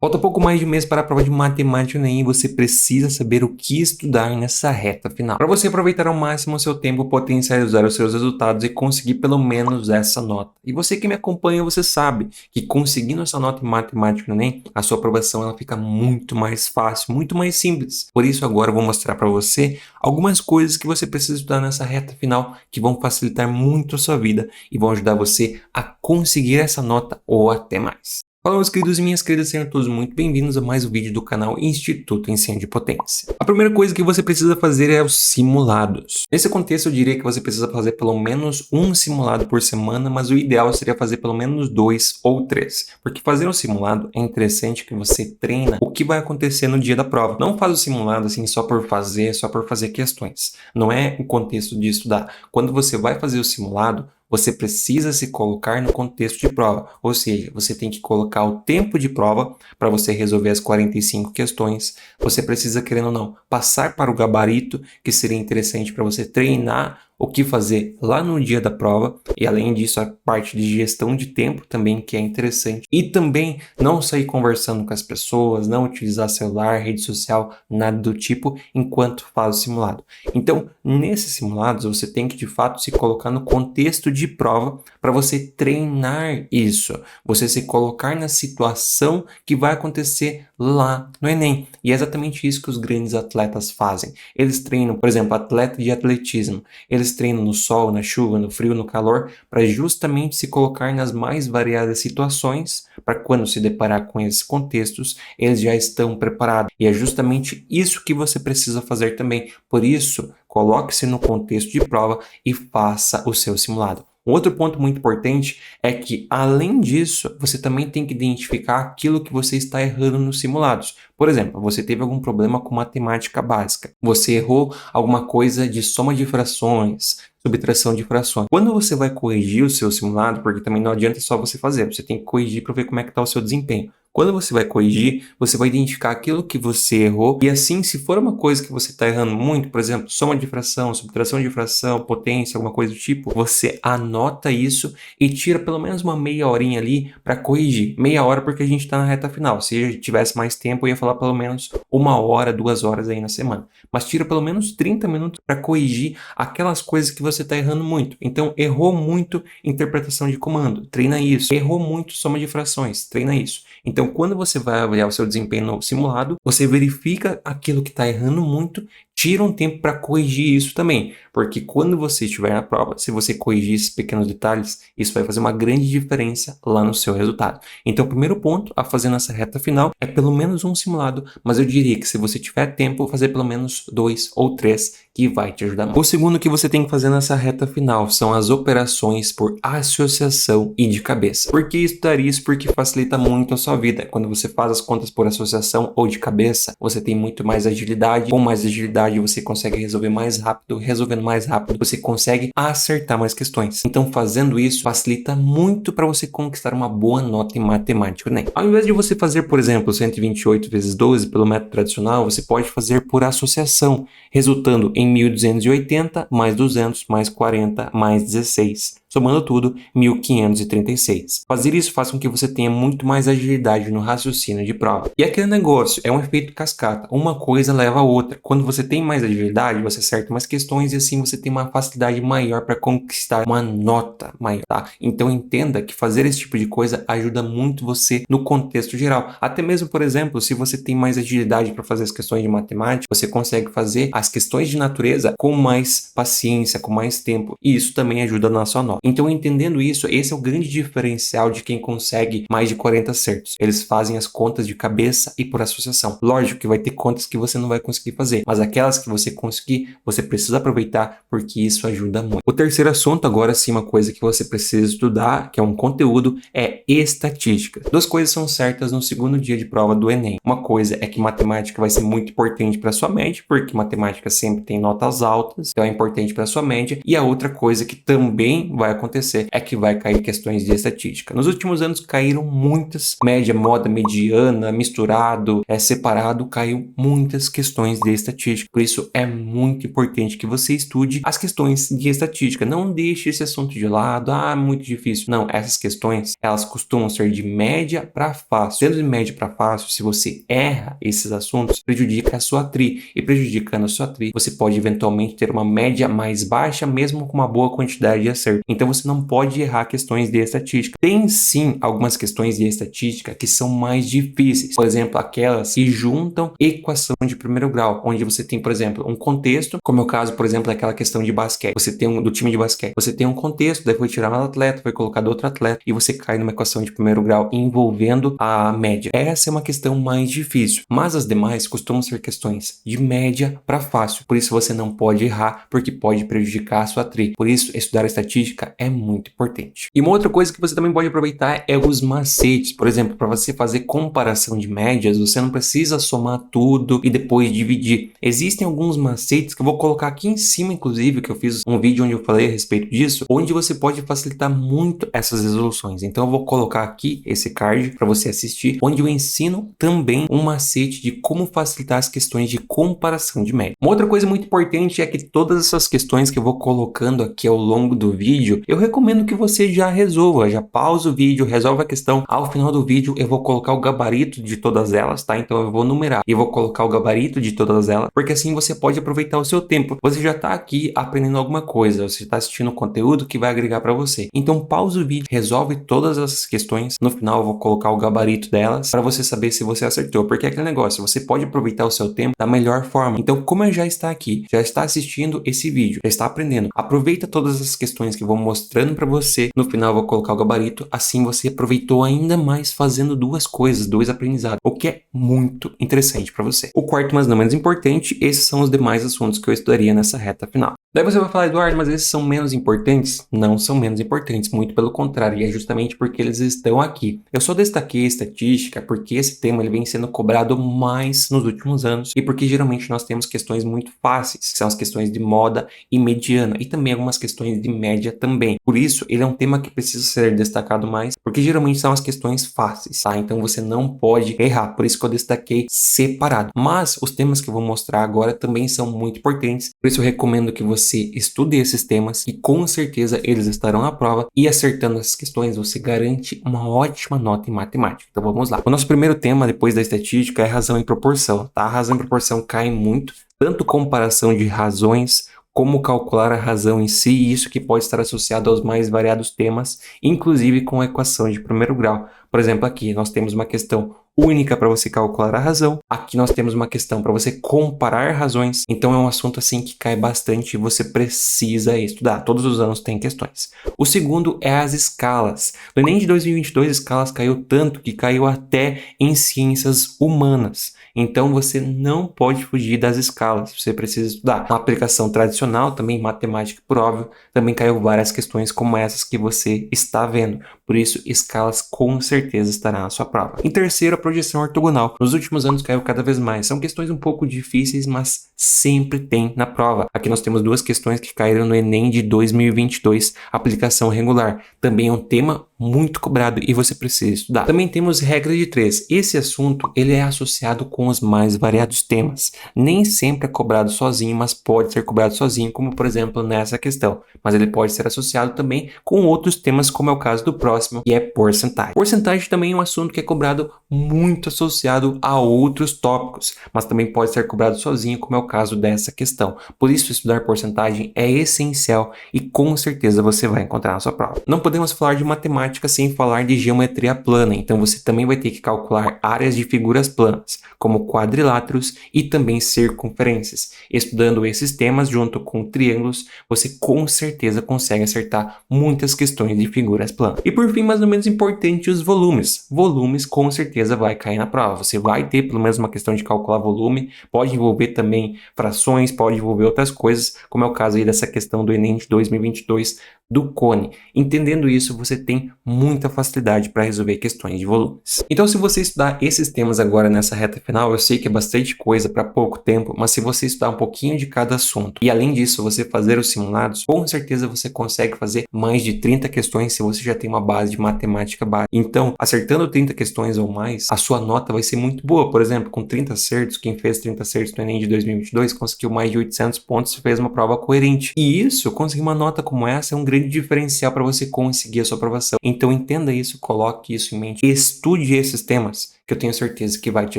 Falta pouco mais de um mês para a prova de matemática no Enem e você precisa saber o que estudar nessa reta final. Para você aproveitar ao máximo o seu tempo, potencializar os seus resultados e conseguir pelo menos essa nota. E você que me acompanha, você sabe que conseguindo essa nota em matemática no Enem, a sua aprovação ela fica muito mais fácil, muito mais simples. Por isso agora eu vou mostrar para você algumas coisas que você precisa estudar nessa reta final que vão facilitar muito a sua vida e vão ajudar você a conseguir essa nota ou até mais. Fala meus queridos e minhas queridas, sejam todos muito bem-vindos a mais um vídeo do canal Instituto Ensino de Potência. A primeira coisa que você precisa fazer é os simulados. Nesse contexto eu diria que você precisa fazer pelo menos um simulado por semana, mas o ideal seria fazer pelo menos 2 ou 3. Porque fazer um simulado é interessante que você treina o que vai acontecer no dia da prova. Não faz o simulado assim só por fazer questões. Não é o contexto de estudar. Quando você vai fazer o simulado, você precisa se colocar no contexto de prova, ou seja, você tem que colocar o tempo de prova para você resolver as 45 questões, você precisa, querendo ou não, passar para o gabarito, que seria interessante para você treinar o que fazer lá no dia da prova, e além disso a parte de gestão de tempo também, que é interessante, e também não sair conversando com as pessoas, não utilizar celular, rede social, nada do tipo, enquanto faz o simulado. Então, nesses simulados, você tem que de fato se colocar no contexto de prova para você treinar isso, você se colocar na situação que vai acontecer lá no Enem. E é exatamente isso que os grandes atletas fazem. Eles treinam, por exemplo, atleta de atletismo, eles treinam no sol, na chuva, no frio, no calor, para justamente se colocar nas mais variadas situações, para quando se deparar com esses contextos, eles já estão preparados. E é justamente isso que você precisa fazer também. Por isso, coloque-se no contexto de prova e faça o seu simulado. Um outro ponto muito importante é que, além disso, você também tem que identificar aquilo que você está errando nos simulados. Por exemplo, você teve algum problema com matemática básica, você errou alguma coisa de soma de frações, subtração de frações. Quando você vai corrigir o seu simulado, porque também não adianta só você fazer, você tem que corrigir para ver como é que está o seu desempenho. Quando você vai corrigir, você vai identificar aquilo que você errou e assim, se for uma coisa que você está errando muito, por exemplo, soma de fração, subtração de fração, potência, alguma coisa do tipo, você anota isso e tira pelo menos uma meia horinha ali para corrigir. Meia hora porque a gente está na reta final. Se eu tivesse mais tempo, eu ia falar pelo menos 1 hora, 2 horas aí na semana. Mas tira pelo menos 30 minutos para corrigir aquelas coisas que você está errando muito. Então, errou muito interpretação de comando, treina isso. Errou muito soma de frações, treina isso. Então, quando você vai avaliar o seu desempenho no simulado, você verifica aquilo que está errando muito, tira um tempo para corrigir isso também, porque quando você estiver na prova, se você corrigir esses pequenos detalhes, isso vai fazer uma grande diferença lá no seu resultado. Então, o primeiro ponto a fazer nessa reta final é pelo menos um simulado, mas eu diria que se você tiver tempo, fazer pelo menos 2 ou 3, que vai te ajudar muito. O segundo que você tem que fazer nessa reta final são as operações por associação e de cabeça. Por que estudar isso? Porque facilita muito a sua vida. Quando você faz as contas por associação ou de cabeça, você tem muito mais agilidade. Com mais agilidade, você consegue resolver mais rápido. Resolvendo mais rápido, você consegue acertar mais questões. Então, fazendo isso, facilita muito para você conquistar uma boa nota em matemática, né? Ao invés de você fazer, por exemplo, 128 vezes 12 pelo método tradicional, você pode fazer por associação, resultando em 1.280 mais 200 mais 40 mais 16. Somando tudo, 1.536. Fazer isso faz com que você tenha muito mais agilidade no raciocínio de prova. E aquele negócio é um efeito cascata. Uma coisa leva a outra. Quando você tem mais agilidade, você acerta mais questões e assim você tem uma facilidade maior para conquistar uma nota maior, tá? Então entenda que fazer esse tipo de coisa ajuda muito você no contexto geral. Até mesmo, por exemplo, se você tem mais agilidade para fazer as questões de matemática, você consegue fazer as questões de natureza com mais paciência, com mais tempo. E isso também ajuda na sua nota. Então, entendendo isso, esse é o grande diferencial de quem consegue mais de 40 acertos. Eles fazem as contas de cabeça e por associação. Lógico que vai ter contas que você não vai conseguir fazer, mas aquelas que você conseguir, você precisa aproveitar porque isso ajuda muito. O terceiro assunto, agora sim, uma coisa que você precisa estudar, que é um conteúdo, é estatística. Duas coisas são certas no segundo dia de prova do Enem. Uma coisa é que matemática vai ser muito importante para sua média, porque matemática sempre tem notas altas, então é importante para sua média. E a outra coisa que também vai vai acontecer é que vai cair questões de estatística. Nos últimos anos caíram muitas, média, moda, mediana, misturado, separado, caiu muitas questões de estatística. Por isso é muito importante que você estude as questões de estatística. Não deixe esse assunto de lado, muito difícil. Não, essas questões, elas costumam ser de média para fácil. Sendo de média para fácil, se você erra esses assuntos, prejudica a sua tri. E prejudicando a sua tri, você pode eventualmente ter uma média mais baixa, mesmo com uma boa quantidade de acerto. Então você não pode errar questões de estatística. Tem sim algumas questões de estatística que são mais difíceis. Por exemplo, aquelas que juntam equação de primeiro grau, onde você tem, por exemplo, um contexto, como é o caso, por exemplo, daquela questão de basquete. Você tem do time de basquete. Você tem um contexto, daí foi tirar um atleta, foi colocado outro atleta e você cai numa equação de primeiro grau envolvendo a média. Essa é uma questão mais difícil, mas as demais costumam ser questões de média para fácil. Por isso você não pode errar, porque pode prejudicar a sua tri. Por isso, estudar estatística é muito importante. E uma outra coisa que você também pode aproveitar é os macetes. Por exemplo, para você fazer comparação de médias, você não precisa somar tudo e depois dividir. Existem alguns macetes que eu vou colocar aqui em cima, inclusive, que eu fiz um vídeo onde eu falei a respeito disso, onde você pode facilitar muito essas resoluções. Então eu vou colocar aqui esse card para você assistir, onde eu ensino também um macete de como facilitar as questões de comparação de média. Uma outra coisa muito importante é que todas essas questões que eu vou colocando aqui ao longo do vídeo, eu recomendo que você já resolva, já pausa o vídeo, resolva a questão. Ao final do vídeo eu vou colocar o gabarito de todas elas, tá? Então eu vou numerar e vou colocar o gabarito de todas elas, porque assim você pode aproveitar o seu tempo. Você já tá aqui aprendendo alguma coisa, você está assistindo conteúdo que vai agregar para você. Então pausa o vídeo, resolve todas essas questões. No final eu vou colocar o gabarito delas para você saber se você acertou, porque é aquele negócio, você pode aproveitar o seu tempo da melhor forma. Então, como já está aqui, já está assistindo esse vídeo, já está aprendendo, aproveita todas as questões que eu vou mostrando para você. No final eu vou colocar o gabarito, assim você aproveitou ainda mais fazendo duas coisas, dois aprendizados, o que é muito interessante para você. O quarto, mas não menos importante, esses são os demais assuntos que eu estudaria nessa reta final. Daí você vai falar, Eduardo, mas esses são menos importantes? Não são menos importantes, muito pelo contrário, e é justamente porque eles estão aqui. Eu só destaquei a estatística porque esse tema ele vem sendo cobrado mais nos últimos anos e porque geralmente nós temos questões muito fáceis, que são as questões de moda e mediana, e também algumas questões de média também. Por isso, ele é um tema que precisa ser destacado mais, porque geralmente são as questões fáceis, tá? Então você não pode errar, por isso que eu destaquei separado. Mas os temas que eu vou mostrar agora também são muito importantes, por isso eu recomendo que você estude esses temas e com certeza eles estarão à prova, e acertando essas questões você garante uma ótima nota em matemática. Então vamos lá. O nosso primeiro tema depois da estatística é razão e proporção, tá? A razão e proporção caem muito, tanto comparação de razões como calcular a razão em si, e isso que pode estar associado aos mais variados temas, inclusive com a equação de primeiro grau. Por exemplo, aqui nós temos uma questão única para você calcular a razão. Aqui nós temos uma questão para você comparar razões. Então é um assunto assim que cai bastante e você precisa estudar. Todos os anos tem questões. O segundo é as escalas. No Enem de 2022, escalas caiu tanto que caiu até em ciências humanas. Então você não pode fugir das escalas, você precisa estudar. Uma aplicação tradicional, também matemática por óbvio, também caiu várias questões como essas que você está vendo. Por isso, escalas com certeza estará na sua prova. Em terceiro, a projeção ortogonal. Nos últimos anos caiu cada vez mais. São questões um pouco difíceis, mas sempre tem na prova. Aqui nós temos duas questões que caíram no Enem de 2022, aplicação regular. Também é um tema muito cobrado e você precisa estudar. Também temos regra de 3. Esse assunto ele é associado com os mais variados temas. Nem sempre é cobrado sozinho, mas pode ser cobrado sozinho, como por exemplo nessa questão. Mas ele pode ser associado também com outros temas, como é o caso do próximo, que é porcentagem. Porcentagem também é um assunto que é cobrado muito associado a outros tópicos, mas também pode ser cobrado sozinho, como é o caso dessa questão. Por isso, estudar porcentagem é essencial e com certeza você vai encontrar na sua prova. Não podemos falar de matemática sem falar de geometria plana, então você também vai ter que calcular áreas de figuras planas, como quadriláteros e também circunferências. Estudando esses temas junto com triângulos, você com certeza consegue acertar muitas questões de figuras planas. E por fim, mas não menos importante, os volumes. Volumes com certeza vai cair na prova. Você vai ter pelo menos uma questão de calcular volume, pode envolver também frações, pode envolver outras coisas, como é o caso aí dessa questão do Enem de 2022, do cone. Entendendo isso, você tem muita facilidade para resolver questões de volumes. Então, se você estudar esses temas agora nessa reta final, eu sei que é bastante coisa para pouco tempo, mas se você estudar um pouquinho de cada assunto e além disso você fazer os simulados, com certeza você consegue fazer mais de 30 questões se você já tem uma base de matemática básica. Então, acertando 30 questões ou mais, a sua nota vai ser muito boa. Por exemplo, com 30 acertos, quem fez 30 acertos no Enem de 2022 conseguiu mais de 800 pontos e fez uma prova coerente. E isso, conseguir uma nota como essa é um grande diferencial para você conseguir a sua aprovação. Então, entenda isso, coloque isso em mente, estude esses temas, que eu tenho certeza que vai te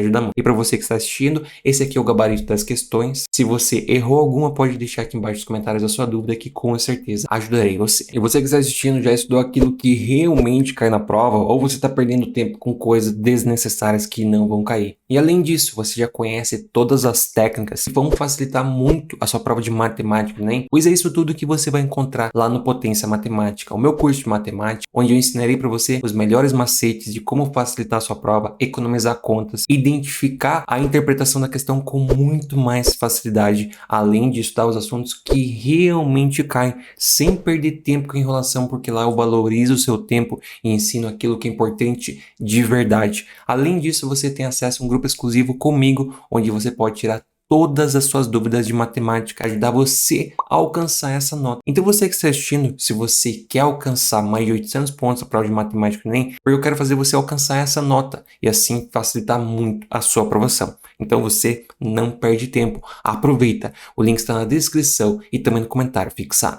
ajudar muito. E para você que está assistindo, esse aqui é o gabarito das questões. Se você errou alguma, pode deixar aqui embaixo nos comentários a sua dúvida, que com certeza ajudarei você. E você que está assistindo já estudou aquilo que realmente cai na prova, ou você está perdendo tempo com coisas desnecessárias que não vão cair. E além disso, você já conhece todas as técnicas que vão facilitar muito a sua prova de matemática, né? Pois é isso tudo que você vai encontrar lá no Potência Matemática, o meu curso de matemática, onde eu ensinarei para você os melhores macetes de como facilitar a sua prova, economizar contas, identificar a interpretação da questão com muito mais facilidade, além de estudar os assuntos que realmente caem, sem perder tempo com enrolação, porque lá eu valorizo o seu tempo e ensino aquilo que é importante de verdade. Além disso, você tem acesso a um grupo exclusivo comigo, onde você pode tirar todas as suas dúvidas de matemática, ajudar você a alcançar essa nota. Então você que está assistindo, se você quer alcançar mais de 800 pontos na prova de matemática do Enem, eu quero fazer você alcançar essa nota e assim facilitar muito a sua aprovação. Então você não perde tempo, aproveita, o link está na descrição e também no comentário fixado.